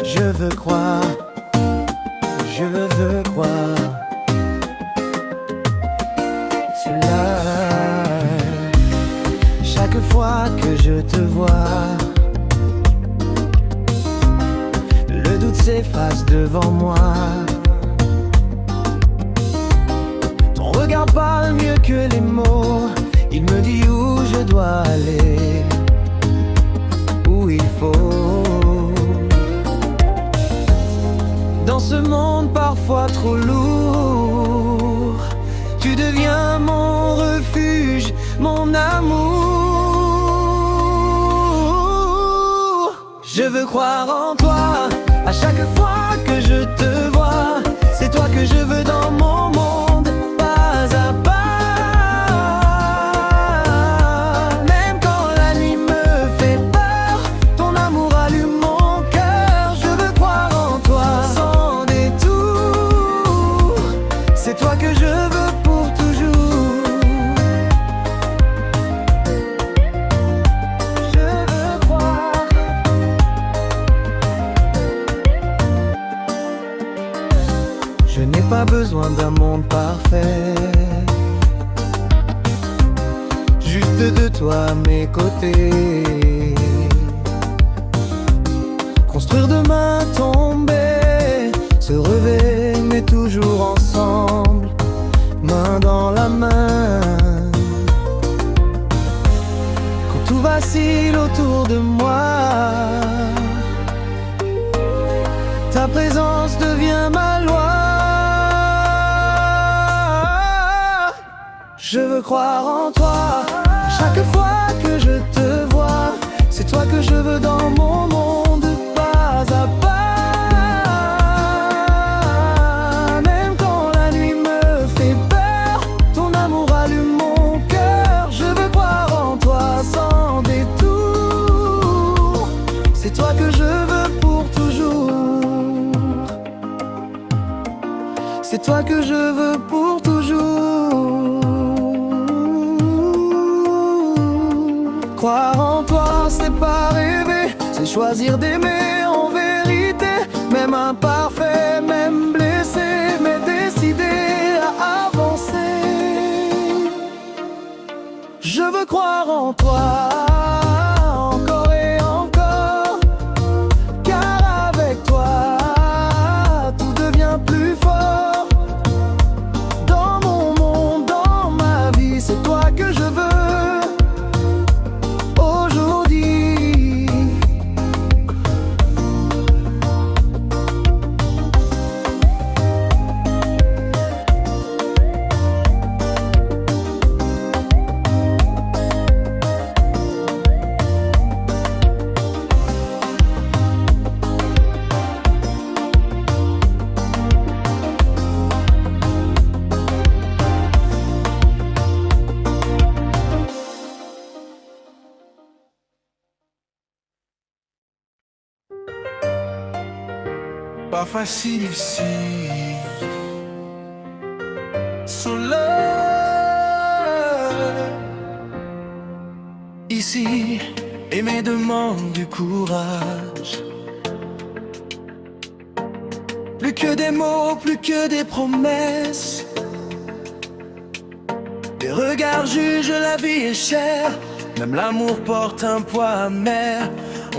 Je veux croire, je veux croire cela. Chaque fois que je te vois, le doute s'efface devant moi. Ton regard parle mieux que les mots. Il me dit où je dois aller, où il faut. Dans ce monde parfois trop lourd, tu deviens mon refuge, mon amour. Je veux croire en toi, à chaque fois que je te vois. C'est toi que je veux dans mon monde, pas à pas. Même quand la nuit me fait peur, ton amour allume mon cœur. Je veux croire en toi, sans détour. C'est toi que je veux pour toujours. Je veux croire. Je n'ai pas besoin d'un monde parfait, juste de toi à mes côtés. Construire demain, tomber, se relever, mais toujours ensemble, main dans la main. Quand tout vacille autour de moi, ta présence devient ma loi. Je veux croire en toi, chaque fois que je te vois. C'est toi que je veux dans mon monde, pas à pas. Même quand la nuit me fait peur, ton amour allume mon cœur. Je veux croire en toi sans détour. C'est toi que je veux pour toujours. C'est toi que je veux pour toujours. Croire en toi, c'est pas rêver, c'est choisir d'aimer en vérité. Même imparfait, même blessé, mais décidé à avancer. Je veux croire en toi, encore et encore. Car avec toi, tout devient plus fort. Dans mon monde, dans ma vie, c'est toi que je veux. Pas facile ici, seul. Ici, aimer demande du courage. Plus que des mots, plus que des promesses. Des regards jugent, la vie est chère. Même l'amour porte un poids amer.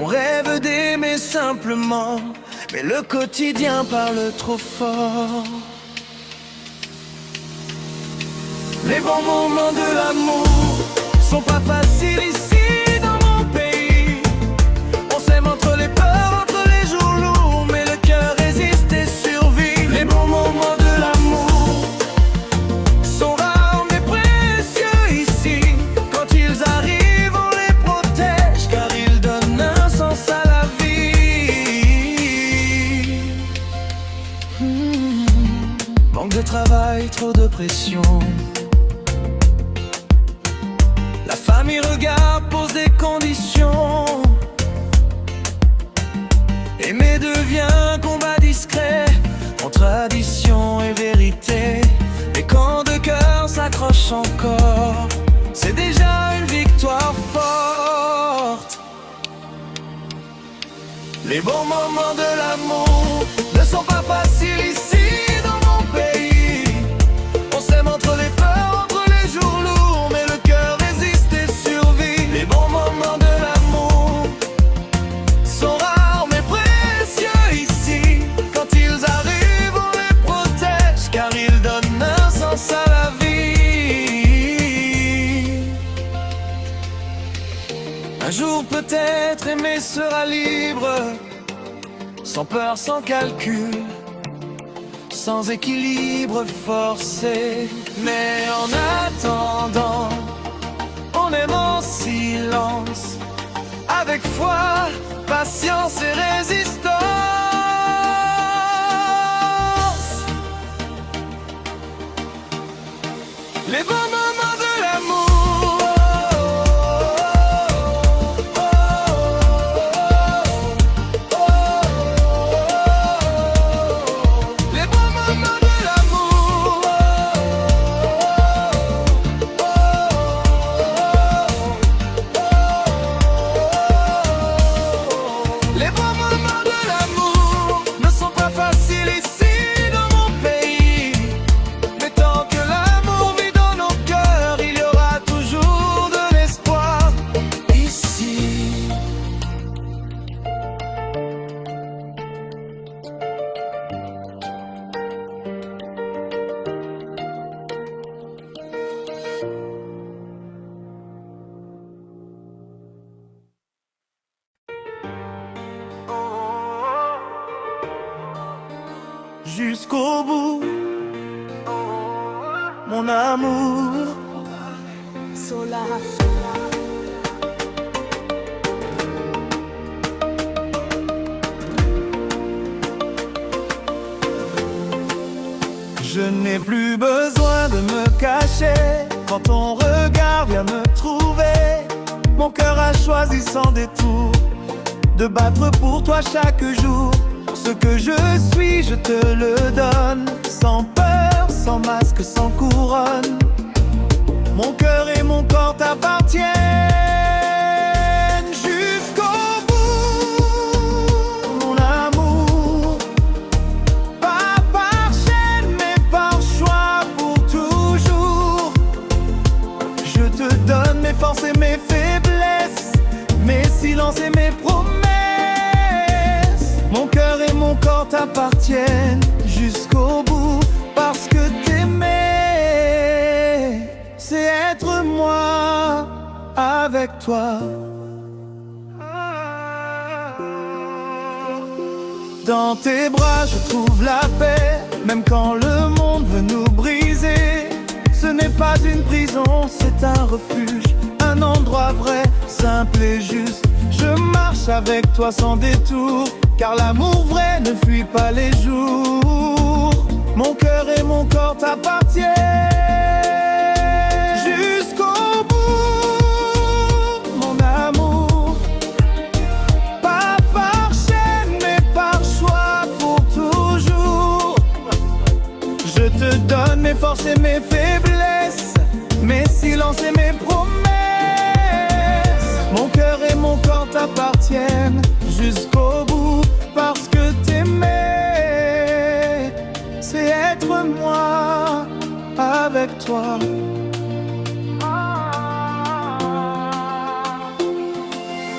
On rêve d'aimer simplement, mais le quotidien parle trop fort. Les bons moments de l'amour sont pas faciles ici dans mon pays. On s'aime entre les peurs, entre les jours lourds, mais le cœur résiste et survit. Les bons moments de l'amour sont rares mais précieux ici. Quand ils arrivent, on les protège, car ils donnent un sens à la vie. Manque de travail, trop de pression. La famille regarde, pose des conditions. Aimer devient combat discret entre addition et vérité. Et quand deux cœurs s'accrochent encore, c'est déjà une victoire forte. Les bons moments de l'amour ne sont pas faciles ici dans mon pays. On s'aime entre les peurs, entre les jours lourds, mais le cœur résiste et survit. Les bons moments de l'amour sont rares mais précieux ici. Quand ils arrivent, on les protège, car ils donnent un sens à la vie. Un jour peut-être aimer sera libre, sans peur, sans calcul, sans équilibre forcé. Mais en attendant, on aime en silence, avec foi, patience et résistance. Les bons moments de l'amour, jusqu'au bout, mon amour. Sola. Je n'ai plus besoin de me cacher quand ton regard vient me trouver. Mon cœur a choisi sans détour de battre pour toi chaque jour. Ce que je suis, je te le donne, sans peur, sans masque, sans couronne. Mon cœur et mon corps t'appartiennent jusqu'au bout, mon amour. Pas par chaîne, mais par choix pour toujours. Je te donne mes forces et mes faiblesses, mes silences et mes promesses. Mon cœur et mon corps t'appartiennent jusqu'au bout, parce que t'aimer, c'est être moi avec toi. Dans tes bras je trouve la paix, même quand le monde veut nous briser. Ce n'est pas une prison, c'est un refuge, un endroit vrai, simple et juste. Je marche avec toi sans détour, car l'amour vrai ne fuit pas les jours. Mon cœur et mon corps t'appartiennent jusqu'au bout, mon amour. Pas par chaîne, mais par choix pour toujours. Je te donne mes forces et mes faiblesses, mes silences et mes promesses. Mon cœur et mon corps t'appartiennent jusqu'au bout, parce que t'aimer, c'est être moi avec toi.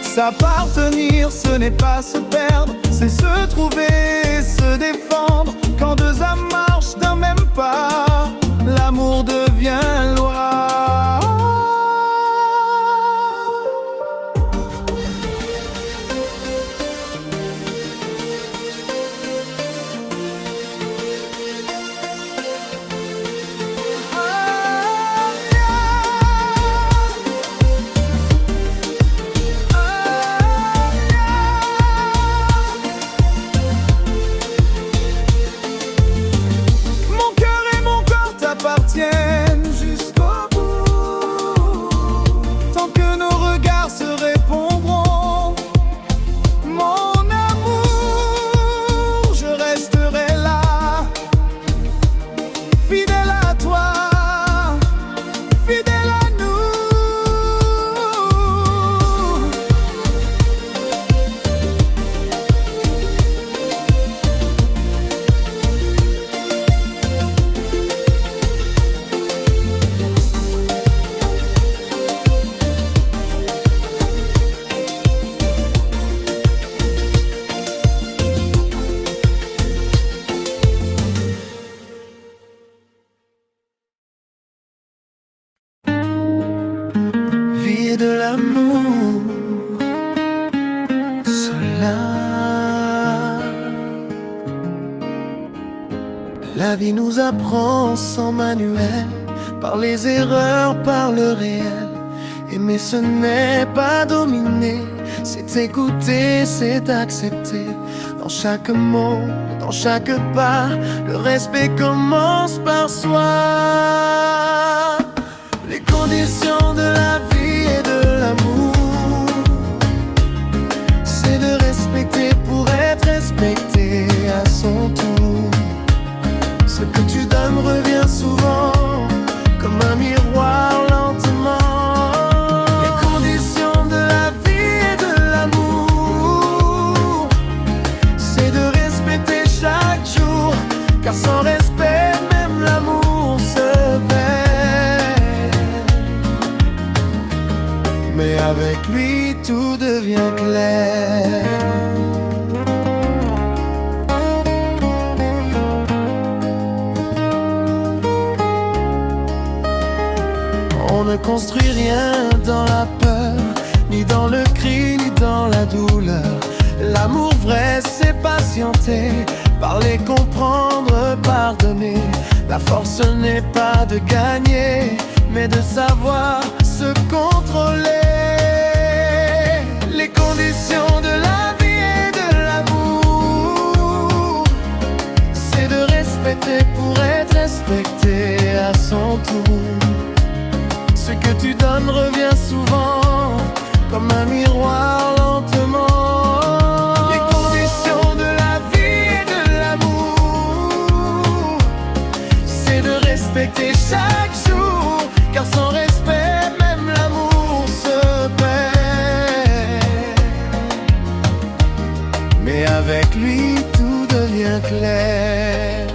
S'appartenir, ce n'est pas se perdre, c'est se trouver et se défendre. Quand deux âmes marchent d'un même pas, l'amour devient loi. Mon cœur et mon corps t'appartiennent jusqu'au là. La vie nous apprend sans manuel, par les erreurs, par le réel. Aimer ce n'est pas dominer, c'est écouter, c'est accepter. Dans chaque mot, dans chaque pas, le respect commence par soi. Les conditions de la vie et de l'amour, c'est de respecter pour être respecté à son tour. Ce que tu donnes revient souvent, comme un miroir lentement. Les conditions de la vie et de l'amour, c'est de respecter chaque jour, car sans respect, même l'amour se perd. Mais avec lui, tout devient clair. On ne construit rien dans la peur, ni dans le cri, ni dans la douleur. L'amour vrai, c'est patienter, parler, comprendre, pardonner. La force n'est pas de gagner, mais de savoir se contrôler. Les conditions de la vie et de l'amour, c'est de respecter pour être respecté à son tour. Ce que tu donnes revient souvent, comme un miroir lentement. Les conditions de la vie et de l'amour, c'est de respecter chaque jour, car sans respect, même l'amour se perd. Mais avec lui, tout devient clair.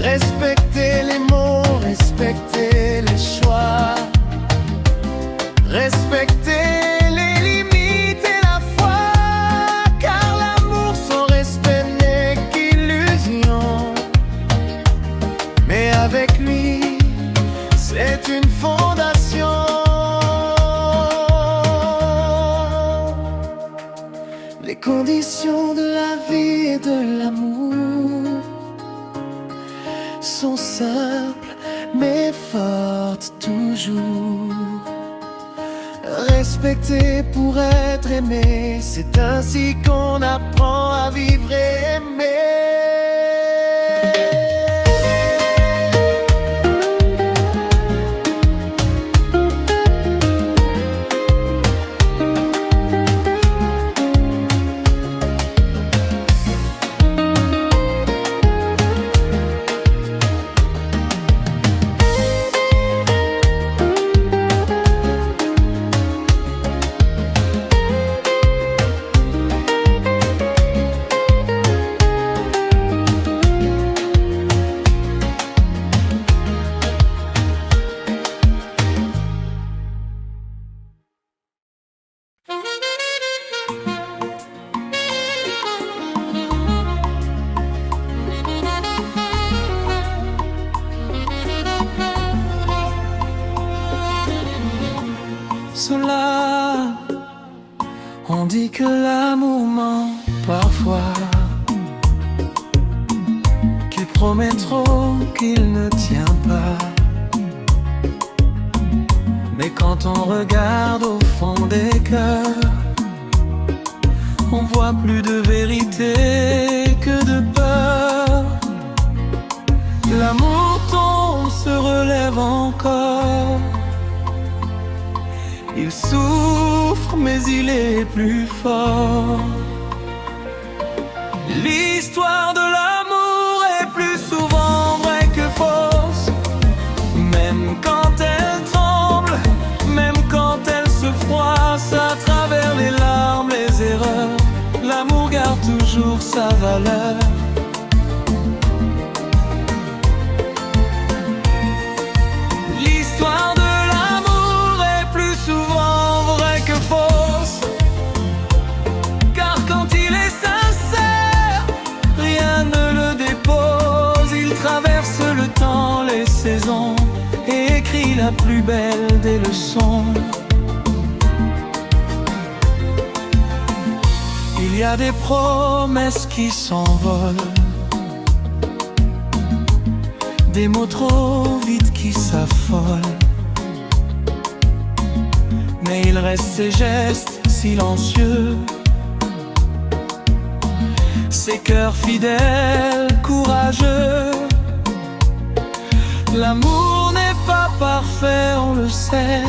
Respecter les mots, respecter les choix, respecter les limites et la foi, car l'amour sans respect n'est qu'illusion. Mais avec lui, c'est une fondation. Les conditions de la vie et de l'amour sont simples mais fortes toujours. Respecter pour être aimé, c'est ainsi qu'on apprend à vivre et aimer. Cela, on dit que l'amour ment parfois, qu'il promet trop, qu'il ne tient pas. Mais quand on regarde au fond des cœurs, on voit plus de vérité que de peur. L'amour tombe, se relève encore. Il souffre, mais il est plus fort. L'histoire de l'amour est plus souvent vraie que fausse. Même quand elle tremble, même quand elle se froisse, à travers les larmes, les erreurs, l'amour garde toujours sa valeur. L'histoire de l'amour est plus souvent vraie que fausse, car quand il est sincère, rien ne le dépose. Il traverse le temps, les saisons, et écrit la plus belle des leçons. Il y a des promesses qui s'envolent, des mots trop vite qui s'affolent, mais il reste ces gestes silencieux, ces cœurs fidèles, courageux. L'amour n'est pas parfait, on le sait,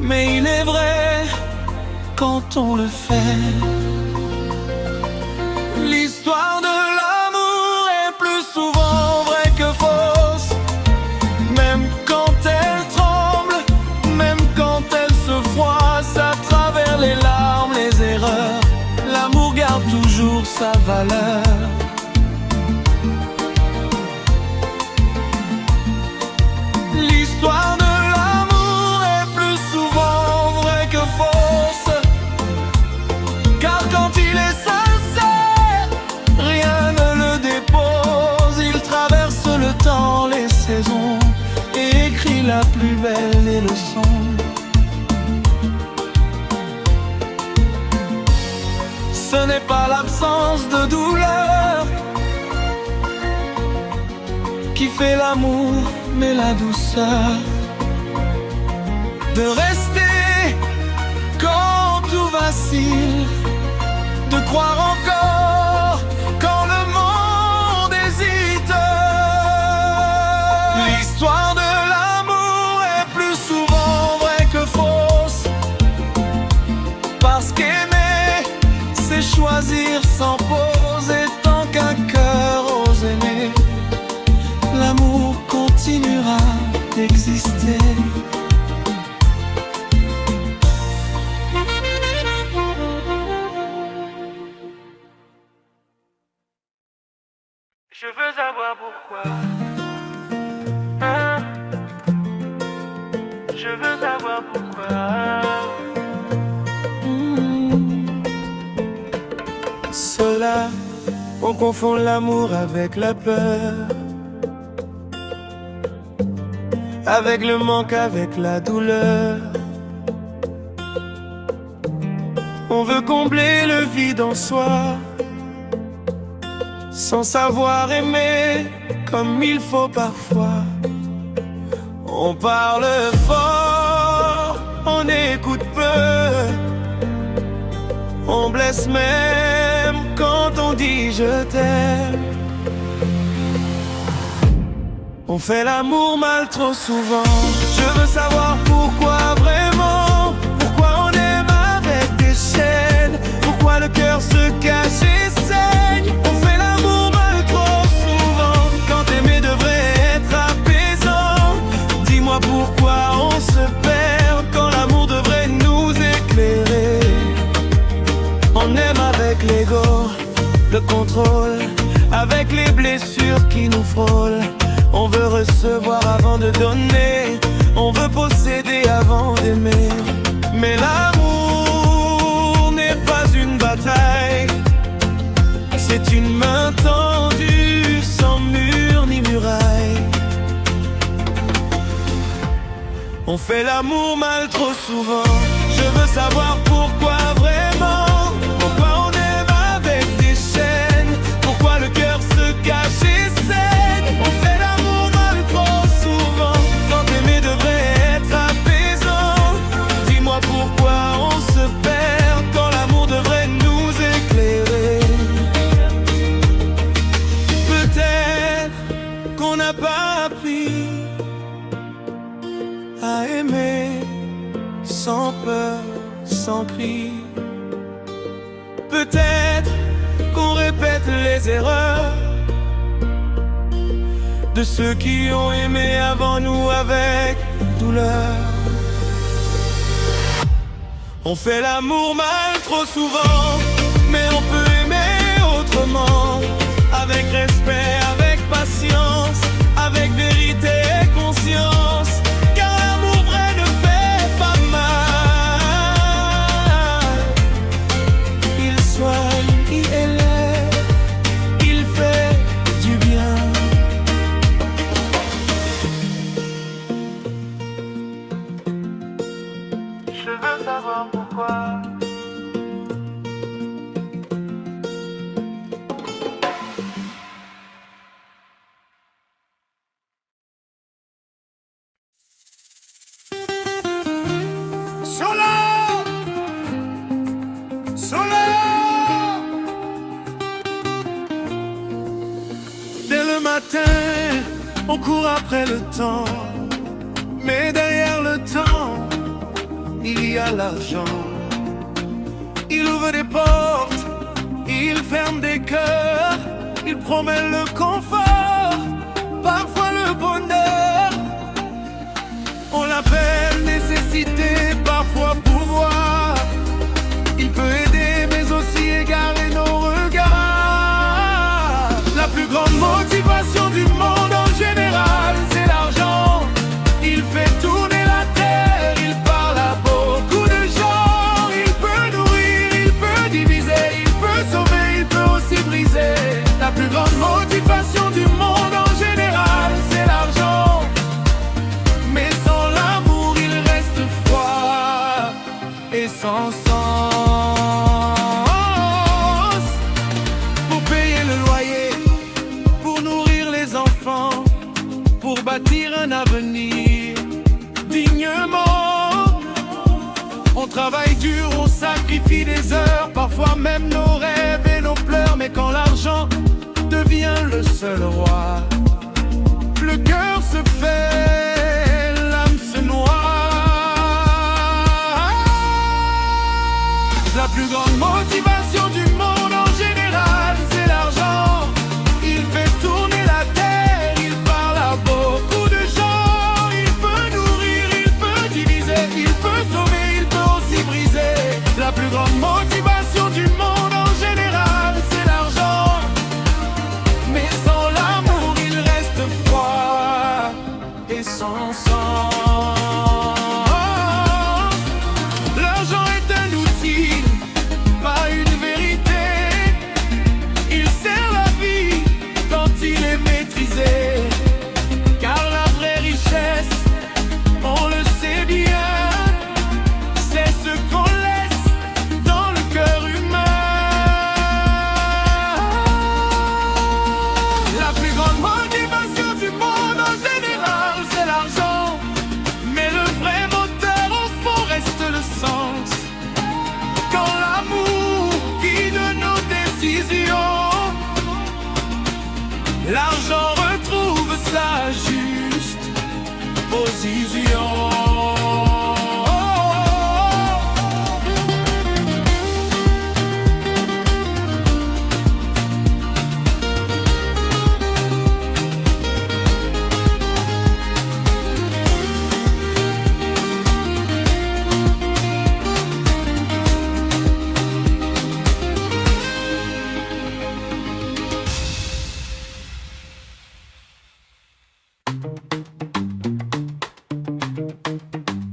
mais il est vrai quand on le fait. L'histoire de l'amour est plus souvent vraie que fausse, même quand elle tremble, même quand elle se froisse à travers les larmes, les erreurs. L'amour garde toujours sa valeur. L'histoire de l'amour est plus souvent vraie que fausse, car quand il est sincère, rien ne le dépose. Il traverse le temps, les saisons, et écrit la plus belle des leçons. Ce n'est pas l'absence de douleur qui fait l'amour, mais la douceur de rester quand tout vacille, de croire encore quand le monde hésite. L'histoire de l'amour est plus souvent vraie que fausse, parce qu'aimer, c'est choisir sans poser. Tant qu'un cœur ose aimer, l'amour continuera d'exister. Je veux savoir pourquoi. Je veux savoir pourquoi. Sola, on confond l'amour avec la peur, avec le manque, avec la douleur. On veut combler le vide en soi, sans savoir aimer comme il faut parfois. On parle fort, on écoute peu, on blesse même quand on dit je t'aime. On fait l'amour mal trop souvent. Je veux savoir pourquoi vraiment, pourquoi on aime avec des chaînes, pourquoi le cœur se cache et saigne. On fait l'amour mal trop souvent, quand aimer devrait être apaisant. Dis-moi pourquoi on se perd, quand l'amour devrait nous éclairer. On aime avec l'ego, le contrôle, avec les blessures qui nous frôlent. On veut recevoir avant de donner, on veut posséder avant d'aimer. Mais l'amour n'est pas une bataille, c'est une main tendue, sans mur ni muraille. On fait l'amour mal trop souvent. Je veux savoir pourquoi vraiment, pourquoi on aime avec des chaînes, pourquoi le cœur se cache et saigne. On fait l'amour mal trop souvent, quand aimer devrait être apaisant. Dis-moi pourquoi on se perd, quand l'amour devrait nous éclairer. Peut-être qu'on n'a pas appris à aimer sans peur, sans cri. Peut-être qu'on répète les erreurs de ceux qui ont aimé avant nous avec douleur. On fait l'amour mal trop souvent, mais on peut aimer autrement, avec respect, avec patience, avec vérité et conscience. Car l'amour vrai ne fait pas mal. Il soigne, il élève, il fait du bien. Je veux savoir pourquoi. matin, on court après le temps, mais derrière le temps, il y a l'argent. Il ouvre des portes, il ferme des cœurs, il promet le confort, parfois le bonheur. On l'appelle nécessité, parfois pouvoir. Il peut aider mais aussi égarer nos regards. La plus grande motivation du monde en général, c'est l'argent. Il fait tourner la terre, il parle à beaucoup de gens. Il peut nourrir, il peut diviser, il peut sauver, il peut aussi briser. La plus grande motivation du monde en général, c'est l'argent. Mais sans l'amour, il reste froid et sans sens. Pour payer le loyer, pour nourrir les enfants, pour bâtir un avenir dignement. On travaille dur, on sacrifie des heures, parfois même nos rêves et nos pleurs. Mais quand l'argent devient le seul roi, le cœur se fait, l'âme se noie. La plus grande motivation du monde en général, c'est l'argent. Il fait tourner la terre, il parle à beaucoup de gens. Il peut nourrir, il peut diviser, il peut sauver, il peut aussi briser. La plus grande motivation du monde en général, c'est l'argent. Mais sans l'amour, il reste froid et sans sens. L'argent est un outil, pas une vérité. Il sert la vie quand il est maîtrisé. Car la vraie richesse, on le sait bien, c'est ce qu'on laisse dans le cœur humain. La plus grande motivation du monde en général, c'est l'argent. Mais le vrai moteur au fond reste le sens. Quand l'amour guide nos décisions, l'argent retrouve sa juste position.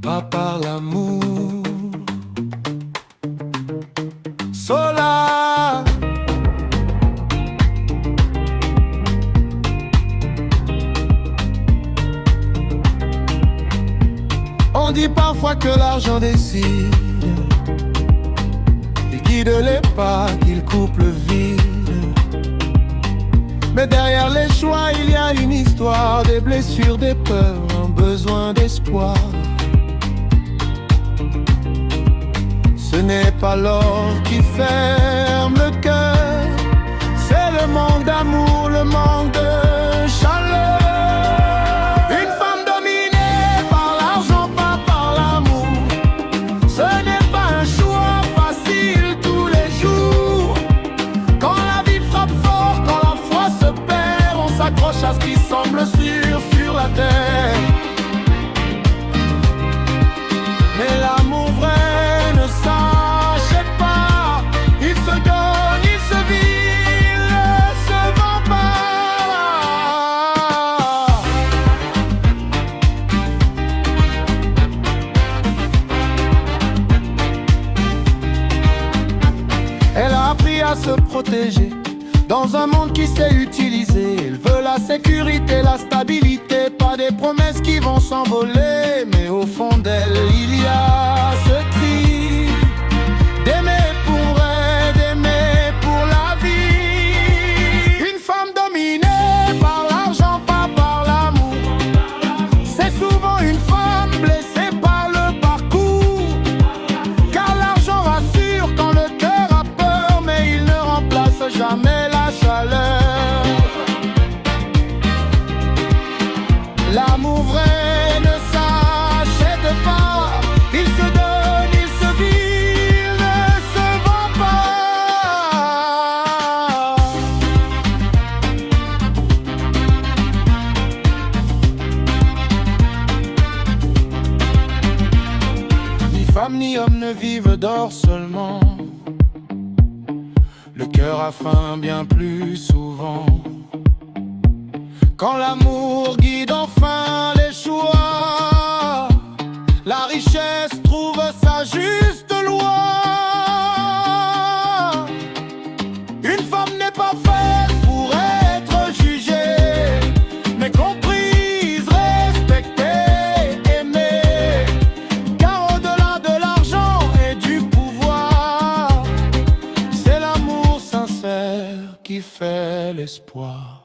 Pas par l'amour, Sola. On dit parfois que l'argent décide, il guide les pas, qu'il coupe le vide. Mais derrière les choix, il y a une histoire, des blessures, des peurs, un besoin d'espoir. Ce n'est pas l'or qui ferme le cœur, c'est le manque d'amour, le manque de chaleur. Une femme dominée par l'argent, pas par l'amour. Ce n'est pas un choix facile tous les jours. Quand la vie frappe fort, quand la foi se perd, on s'accroche à ce qui semble sûr sur la terre. Mais l'amour vrai ne s'achète pas, il se donne, il se vit, il ne se vend pas. Elle a appris à se protéger dans un monde qui sait utiliser. Elle veut la sécurité, la stabilité, pas des promesses qui vont s'envoler. Mais au fond d'elle, il y a ce cri d'aimer pour vrai, d'aimer pour la vie. Une femme dominée par l'argent, pas par l'amour. C'est souvent une femme blessée par le parcours. Car l'argent rassure quand le cœur a peur, mais il ne remplace jamais la chaleur. ni homme ne vivent d'or seulement. Le cœur a faim bien plus souvent. Quand l'amour guide enfin les choix, la richesse trouve sa juste loi. Une femme n'est pas faite pour être jugée, mais comprise, respectée, aimée. Car au-delà de l'argent et du pouvoir, c'est l'amour sincère qui fait l'espoir.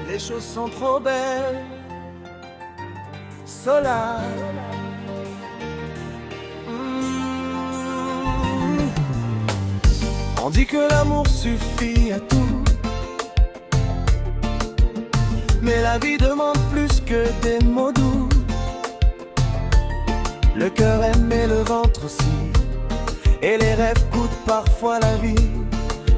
Les choses sont trop belles, Sola. On dit que l'amour suffit à tout, mais la vie demande plus que des mots doux. Le cœur aime et le ventre aussi, et les rêves coûtent parfois la vie.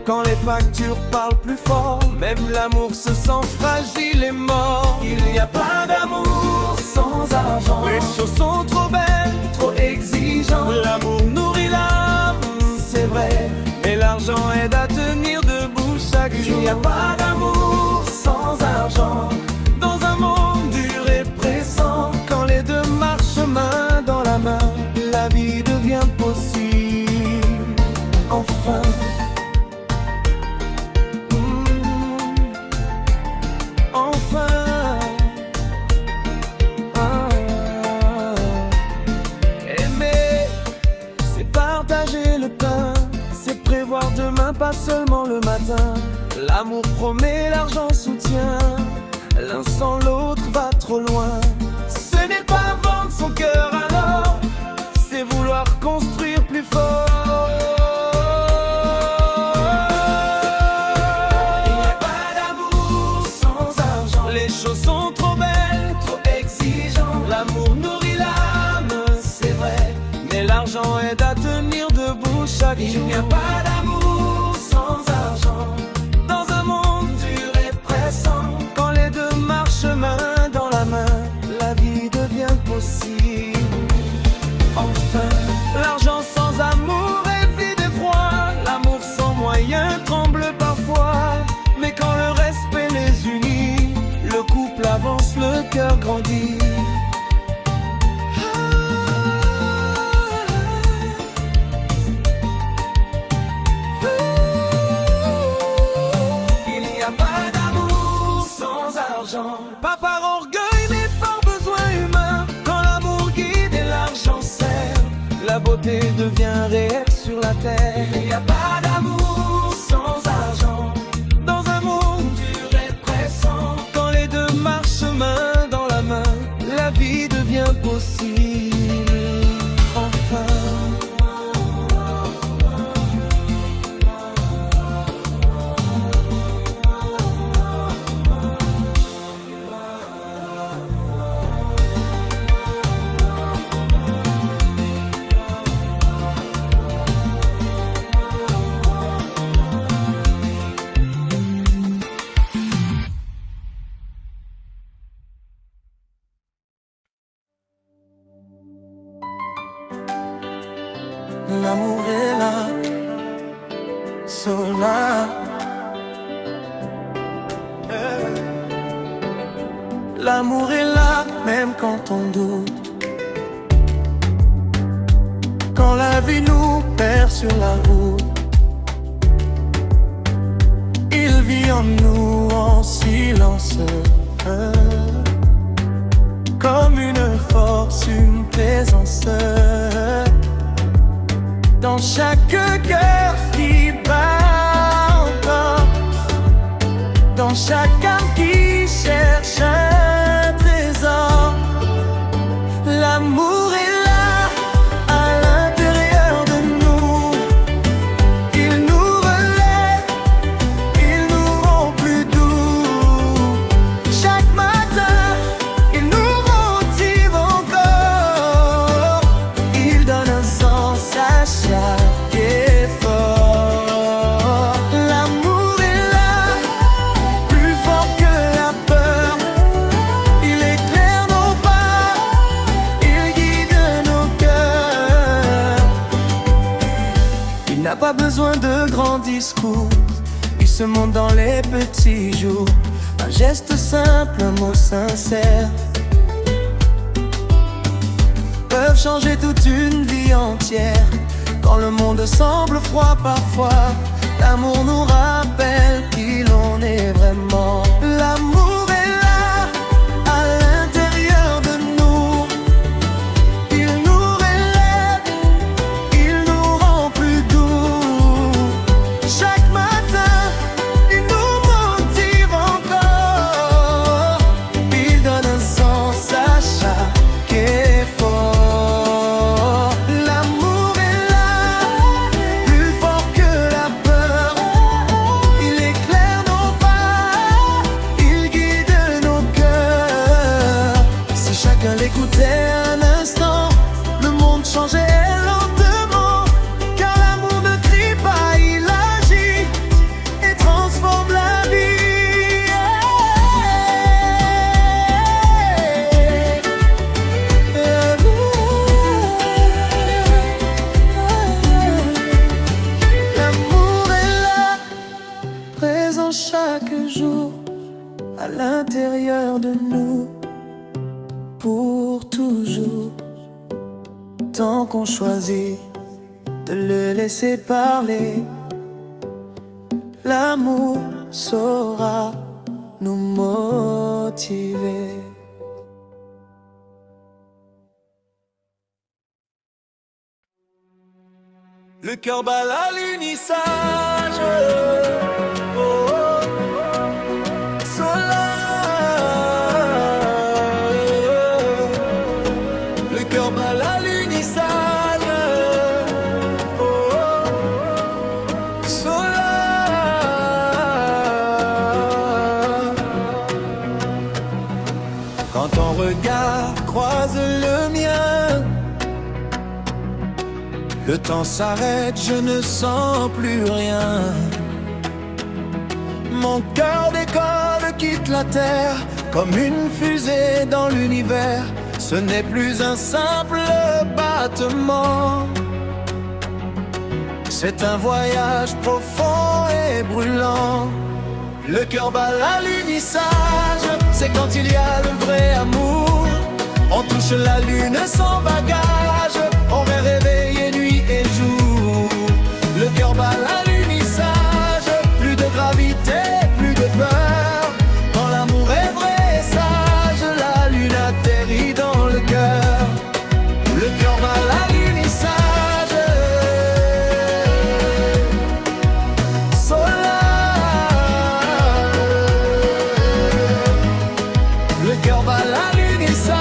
Quand les factures parlent plus fort, même l'amour se sent fragile et mort. Il n'y a pas d'amour sans argent. Les choses sont trop belles, trop exigeantes. L'amour nourrit l'âme, c'est vrai, mais l'argent aide à tenir debout chaque jour. Il n'y a pas d'amour sans argent. Dans un monde dur et pressant, quand les deux marchent main dans la main, la vie devient possible. Enfin. Demain, pas seulement le matin. L'amour promet, l'argent soutient. L'un sans l'autre va trop loin. Ce n'est pas vendre son cœur alors, c'est vouloir construire plus fort. Il n'y a pas d'amour sans argent. Les choses sont trop belles, trop exigeantes. L'amour nourrit l'âme, c'est vrai, mais l'argent aide à tenir debout chaque jour. Il n'y a pas d'amour sans argent. Dans un monde dur et pressant, quand les deux marchent main dans la main, la vie devient possible. Enfin, l'argent sans amour est vide et froid. L'amour sans moyens tremble parfois. Mais quand le respect les unit, le couple avance, le cœur grandit. Pas par orgueil mais par besoin humain. Quand l'amour guide et l'argent sert, la beauté devient réelle sur la terre. Il n'y a pas d'amour sans argent. Dans un monde dur et pressant, quand les deux marchent main dans la main, la vie devient possible. Enfin. L'amour est là, Sola. L'amour est là, même quand on doute. Quand la vie nous perd sur la route, il vit en nous en silence, comme une force, une présence. Dans chaque cœur qui bat encore, dans chaque âme qui cherche un trésor, l'amour est là, à l'intérieur de nous. Il nous relève, il nous rend plus a pas besoin de grands discours, il se montre dans les petits jours. Un geste simple, un mot sincère peuvent changer toute une vie entière. Quand le monde semble froid parfois, l'amour nous rappelle qui l'on est vraiment. L'amour est là, à l'intérieur de nous. Il nous relève, il nous rend plus doux. Chaque matin, il nous motive encore. Il donne un sens à chaque effort. L'amour est là, plus fort que la peur. Il éclaire nos pas, il guide nos cœurs. Si chacun l'écoutait un instant, le monde changeait lentement. Car l'amour ne crie pas, il agit et transforme la vie. L'amour est là, présent chaque jour, à l'intérieur de nous, pour toujours. Tant qu'on choisit de le laisser parler, l'amour saura nous motiver. Le cœur bat à l'unissage. Oh, oh. Soleil. Le cœur bat à l'unissage. Oh, oh. Soleil. Quand ton regard croise le mien, le temps s'arrête, je ne sens plus rien. Mon cœur décolle, quitte la terre, comme une fusée dans l'univers. Ce n'est plus un simple battement, c'est un voyage profond et brûlant. Le cœur bat à l'unissage, c'est quand il y a le vrai amour. On touche la lune sans bagage, on va réveiller nuit et jour. Le cœur bat à l'unissage, plus de gravité, plus de peur. Quand l'amour est vrai et sage, la lune atterrit dans le cœur. Le cœur bat à l'unissage. Le cœur bat à l'unissage.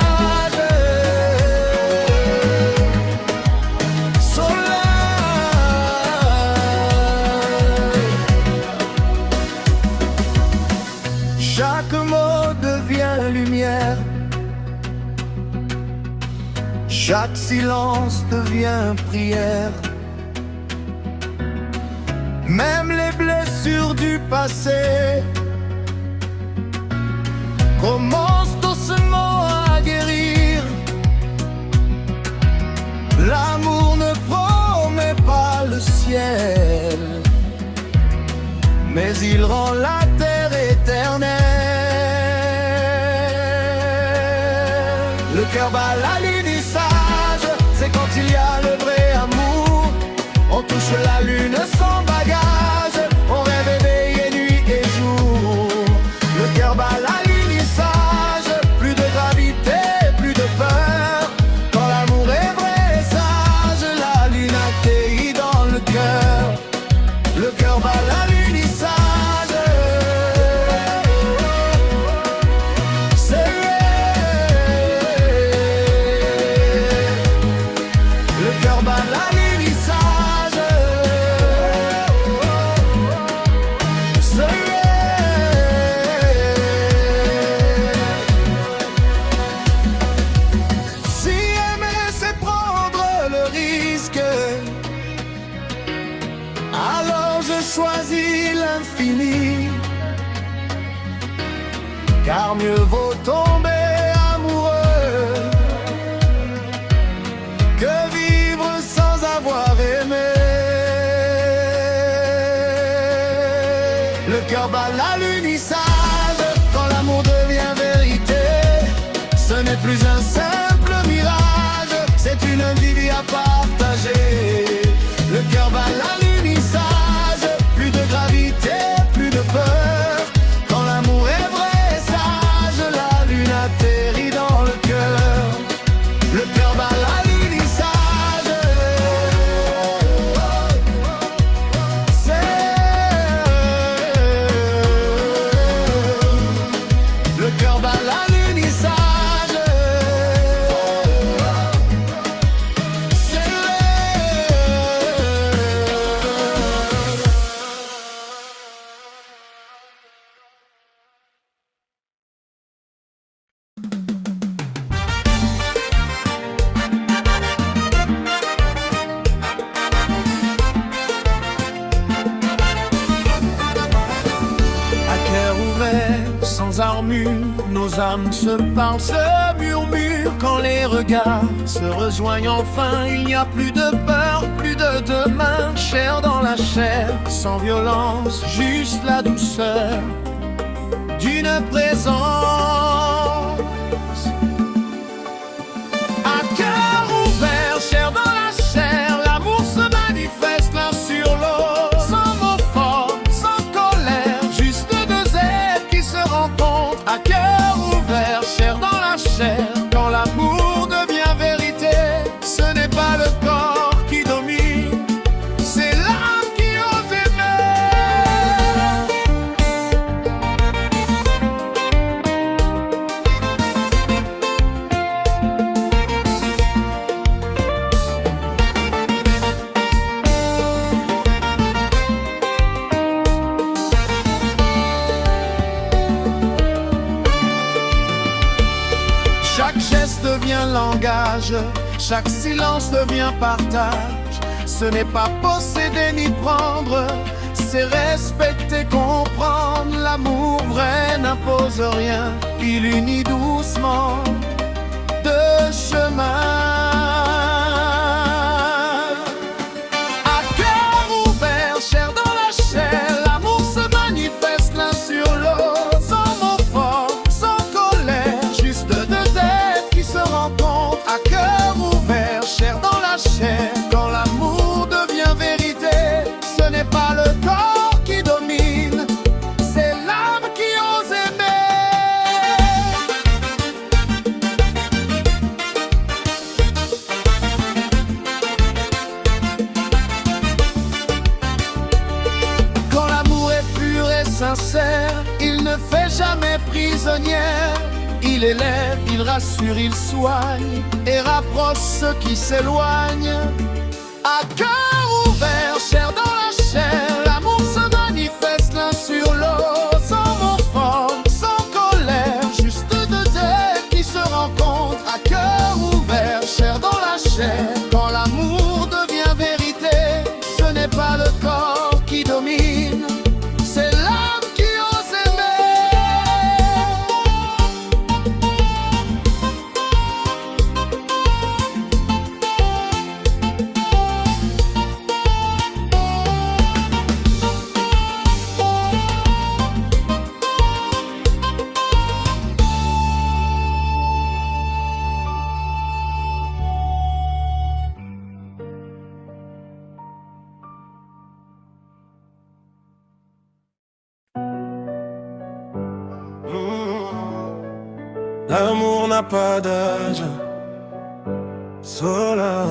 Chaque mot devient lumière, chaque silence devient prière. Même les blessures du passé commencent doucement à guérir. L'amour ne promet pas le ciel, mais il rend la terre éternelle. Le cœur bat à l'unissage, c'est quand il y a le vrai amour. On touche la lune sans bagage, on rêve éveillé nuit et jour. Le cœur bat à l'unissage, plus de gravité, plus de peur. Quand l'amour est vrai et sage, la lune atterrit dans le cœur. Le cœur bat à l'unissage. Le cœur bat à l'unissage. Si aimer c'est prendre le risque, alors je choisis l'infini. Car mieux vaut tomber amoureux que vivre sans avoir aimé. sans armure, nos âmes se parlent, se murmurent. Quand les regards se rejoignent enfin, il n'y a plus de peur, plus de demain. Chair dans la chair, sans violence, juste la douceur d'une présence. À cœur ouvert, chair dans la chair, l'amour se manifeste l'un sur l'autre. Sans mots forts, sans colère, juste deux êtres qui se rencontrent. À cœur ouvert, chair dans la chair, quand l'amour devient vérité, ce n'est pas le corps qui domine, c'est l'âme qui ose Chaque geste devient langage, chaque silence devient partage. Ce n'est pas posséder ni prendre, c'est respecter, comprendre. L'amour vrai n'impose rien, il unit doucement deux chemins. À cœur ouvert, chair dans la chair, l'amour se manifeste l'un sur l'autre. Sans mots forts, sans colère, juste deux êtres qui se rencontrent. À cœur ouvert, chair dans la chair, quand l'amour devient vérité, ce n'est pas le corps qui domine, c'est l'âme qui ose aimer. Quand l'amour est pur et sincère, il ne fait jamais prisonnière. Il élève, il rassure, il soigne et rapproche ceux qui s'éloignent. À cœur ouvert, chair dans la chair, l'amour se manifeste l'un sur l'autre. Sans mots forts, sans colère, juste deux êtres qui se rencontrent. À cœur ouvert, chair dans la chair, quand l'amour devient vérité, ce n'est pas le corps qui domine, c'est l'âme qui ose aimer. L'amour n'a pas d'âge, Sola.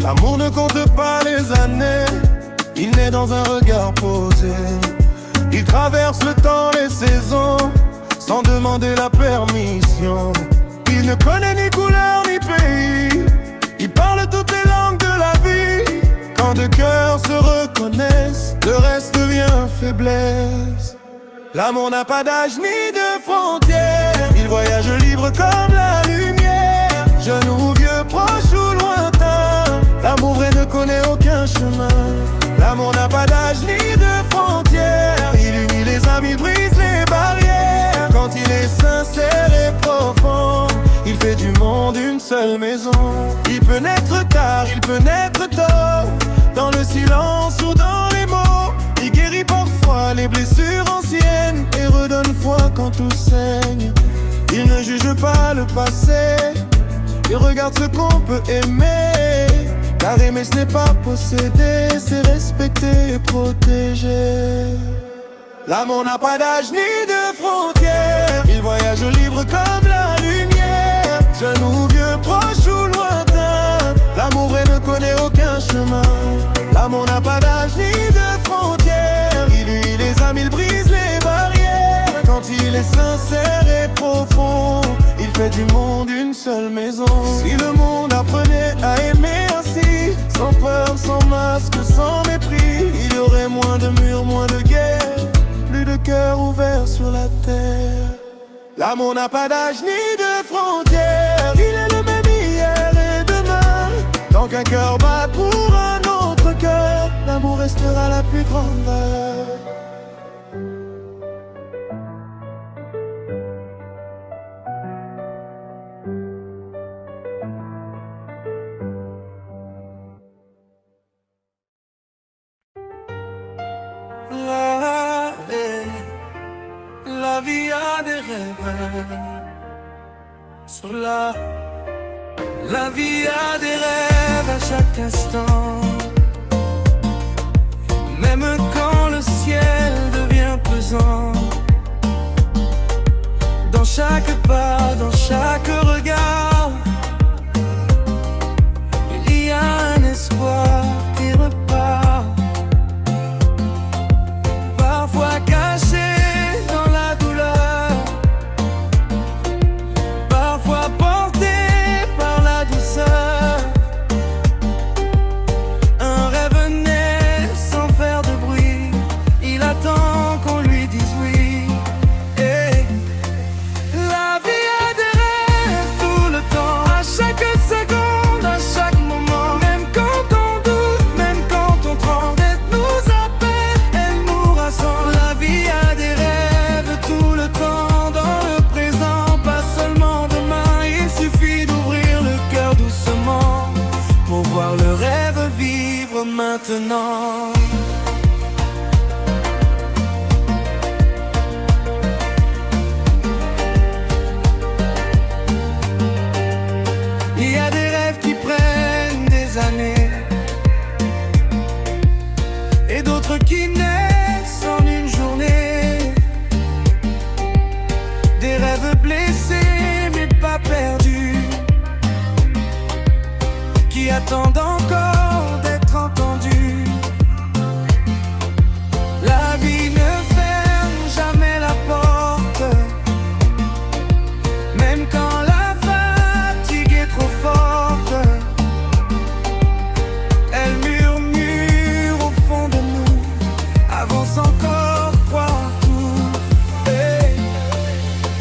L'amour ne compte pas les années, il naît dans un regard posé. Il traverse le temps, les saisons, sans demander la permission. Il ne connaît ni couleur ni pays, il parle toutes les langues de la vie. Quand deux cœurs se reconnaissent, le reste devient faiblesse. L'amour n'a pas d'âge ni de frontières, il voyage libre comme la lumière. Jeune ou vieux, proche ou lointain, l'amour vrai ne connaît aucun chemin. L'amour n'a pas d'âge ni de frontières, il unit les amis, brise les barrières. Quand il est sincère et profond, il fait du monde une seule maison. Il peut naître tard, il peut naître tôt, dans le silence ou dans les mots. Il guérit parfois les blessures anciennes et redonne foi quand tout saigne. Il ne juge pas le passé, il regarde ce qu'on peut aimer. Car aimer ce n'est pas posséder, c'est respecter et protéger. L'amour n'a pas d'âge ni de frontières, il voyage libre comme la lumière. Jeune ou vieux, proche ou lointain, l'amour vrai ne connaît aucun chemin. L'amour n'a pas d'âge ni de frontières, il unit les amis, il brise les barrières. Quand il est sincère et profond, il fait du monde une seule maison. Si le monde apprenait à aimer ainsi, sans peur, sans masque, sans mépris, il y aurait moins de murs, moins de guerre, plus de cœurs ouverts sur la terre. L'amour n'a pas d'âge ni de frontières, il est le même hier et demain. Tant qu'un cœur bat pour un autre cœur, l'amour restera la plus grande valeur. vie a des rêves. Sola. La vie a des rêves à chaque instant. Même quand le ciel devient pesant. Dans chaque pas, dans chaque regard, il y a un espoir qui repart. Parfois caché dans la douleur, parfois porté par la douceur. Un rêve naît sans faire de bruit. Il attend qu'on lui dise oui. Et la vie a des rêves tout le temps, à chaque seconde, à chaque moment. Même quand on doute, même quand on tremble, elle nous appelle, elle nous rassemble. La vie a des rêves tout le temps, dans le présent, pas seulement demain. Il suffit d'ouvrir le cœur doucement pour voir le rêve vivre maintenant. Il y a des rêves qui prennent des années et d'autres qui naissent en une journée. Des rêves blessés mais pas perdus, qui attendent encore d'être entendus. La vie ne ferme jamais la porte, même quand la fatigue est trop forte. Elle murmure au fond de nous, avance encore, crois en tout. Hey.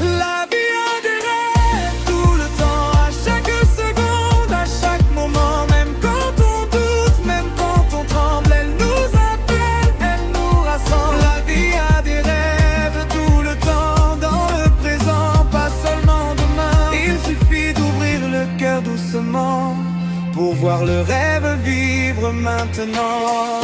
La vie a des rêves tout le temps, à chaque seconde, à chaque moment. Même quand on doute, même quand on tremble, elle nous appelle, elle nous rassemble. La vie a des rêves tout le temps, dans le présent, pas seulement demain. Il suffit d'ouvrir le cœur doucement pour voir le rêve vivre maintenant.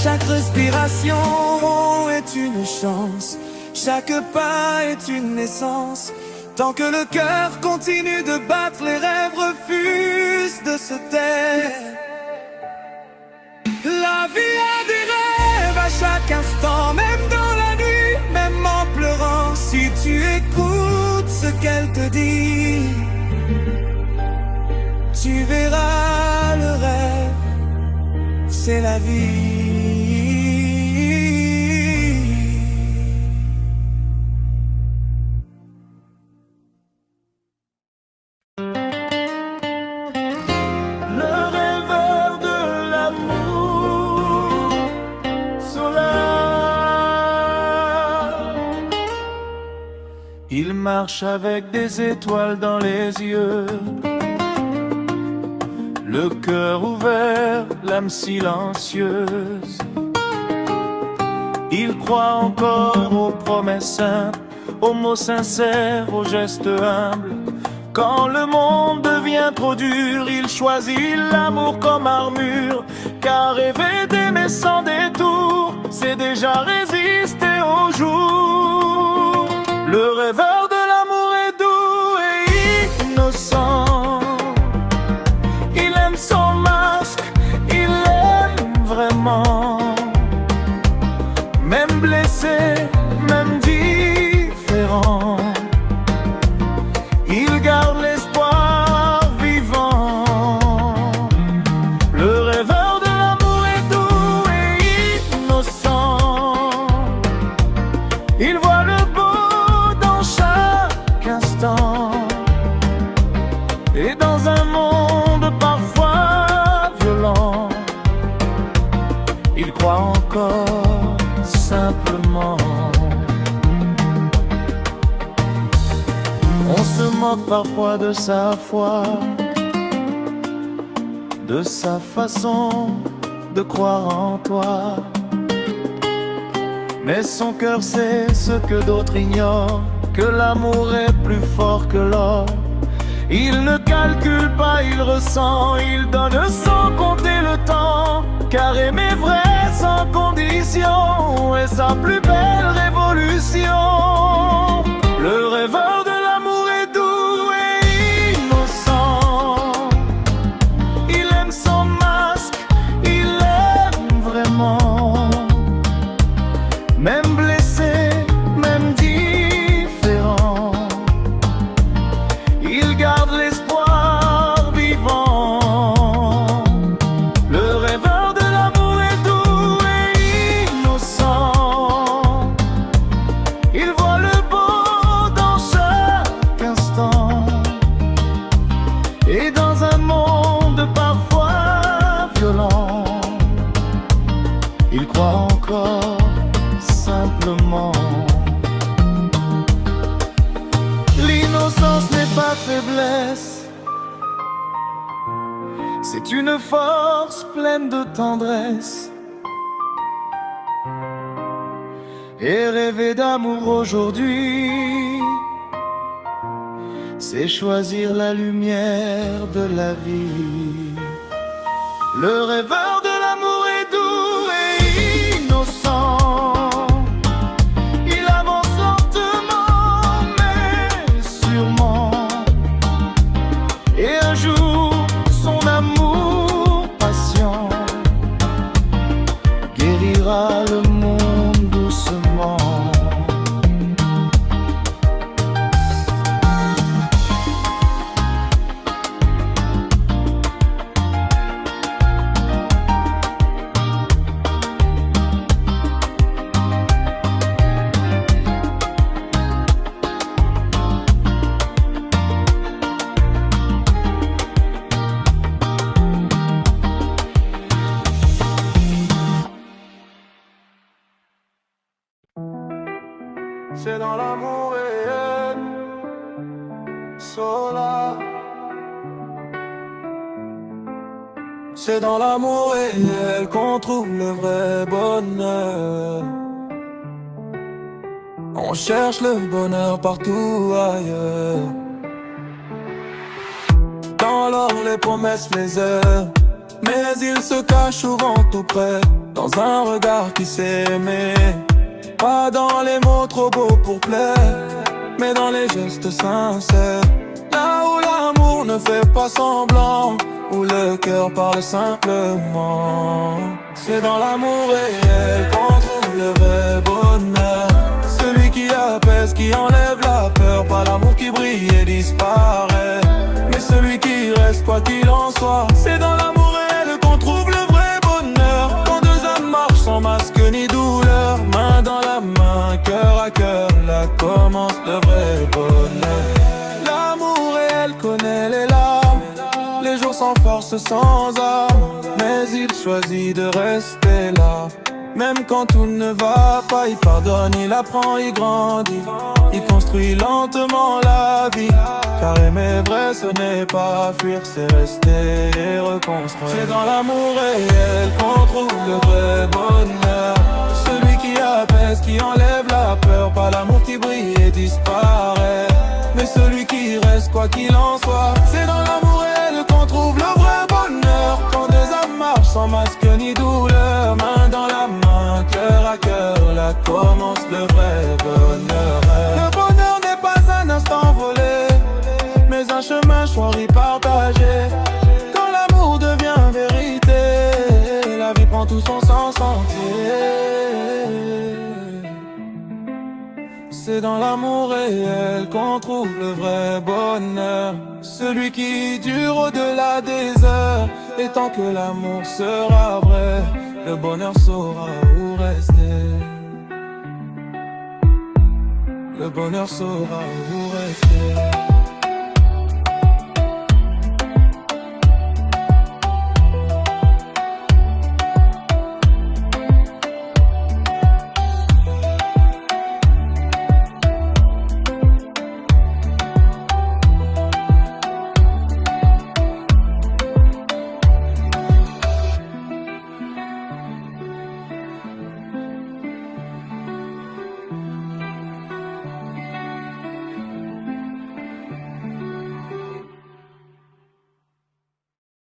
Chaque respiration est une chance, chaque pas est une naissance. Tant que le cœur continue de battre, les rêves refusent de se taire. La vie a des rêves à chaque instant, même dans la nuit, même en pleurant. Si tu écoutes ce qu'elle te dit, tu verras le rêve, c'est la vie. Le rêveur de l'amour, Solar. Il marche avec des étoiles dans les yeux, le cœur ouvert, l'âme silencieuse. Il croit encore aux promesses simples, aux mots sincères, aux gestes humbles. Quand le monde devient trop dur, il choisit l'amour comme armure. Car rêver d'aimer sans détour, c'est déjà résister au jour. Le rêveur de l'amour est doux et innocent. Il aime son masque, il aime vraiment. Même blessé, même différent, il garde l'espoir vivant. Le rêveur de l'amour est doux et innocent. Il voit le beau dans chaque instant. Et dans un monde parfois violent, il croit encore simplement. On se moque parfois de sa foi, de sa façon de croire en toi. Mais son cœur sait ce que d'autres ignorent, que l'amour est plus fort que l'or. Il ne calcule pas, il ressent, il donne sans compter le temps. Car aimer vrai sans condition est sa plus belle révolution. Le rêveur de l'amour est doux et innocent. Il aime sans masque, il aime vraiment. Même blessé, même différent, il garde l'espoir vivant. Le rêveur de l'amour est doux et innocent. Il voit le beau dans chaque instant. Et dans un monde parfois violent, il croit encore simplement. L'innocence n'est pas faiblesse, c'est une force pleine de tendresse. Et rêver d'amour aujourd'hui, c'est choisir la lumière de la vie. Le rêveur de l'amour est doux et innocent. Il avance lentement mais sûrement. Et un jour, son amour patient guérira le monde doucement. C'est dans l'amour réel, Sola. C'est dans l'amour réel qu'on trouve le vrai bonheur. On cherche le bonheur partout ailleurs. Dans l'or, les promesses, les heures, mais il se cache souvent tout près, dans un regard qui s'aimait. Pas dans les mots trop beaux pour plaire, mais dans les gestes sincères. Là où l'amour ne fait pas semblant, où le cœur parle simplement. C'est dans l'amour réel qu'on trouve le vrai bonheur. Celui qui apaise, qui enlève la peur. Pas l'amour qui brille et disparaît, mais celui qui reste quoi qu'il en soit. C'est dans l'amour réel qu'on trouve le vrai bonheur. Quand deux âmes marchent sans masque ni douleur, main dans la main, cœur à cœur, là commence le vrai bonheur. L'amour réel connaît les larmes, les jours sans force, sans âme, mais il choisit de rester là. Même quand tout ne va pas, il pardonne, il apprend, il grandit. Il construit lentement la vie. Car aimer vrai, ce n'est pas fuir, c'est rester et reconstruire. C'est dans l'amour réel qu'on trouve le vrai bonheur. Celui qui apaise, qui enlève la peur. Pas l'amour qui brille et disparaît, mais celui qui reste quoi qu'il en soit. C'est dans l'amour réel qu'on trouve le vrai bonheur. Quand deux âmes marchent sans masque ni douleur, main dans la main, cœur à cœur, là commence le vrai bonheur. Le bonheur n'est pas un instant volé, mais un chemin choisi partagé. Quand l'amour devient vérité, la vie prend tout son sens entier. C'est dans l'amour réel qu'on trouve le vrai bonheur. Celui qui dure au-delà des heures. Et tant que l'amour sera vrai, le bonheur saura où rester. Le bonheur saura où rester.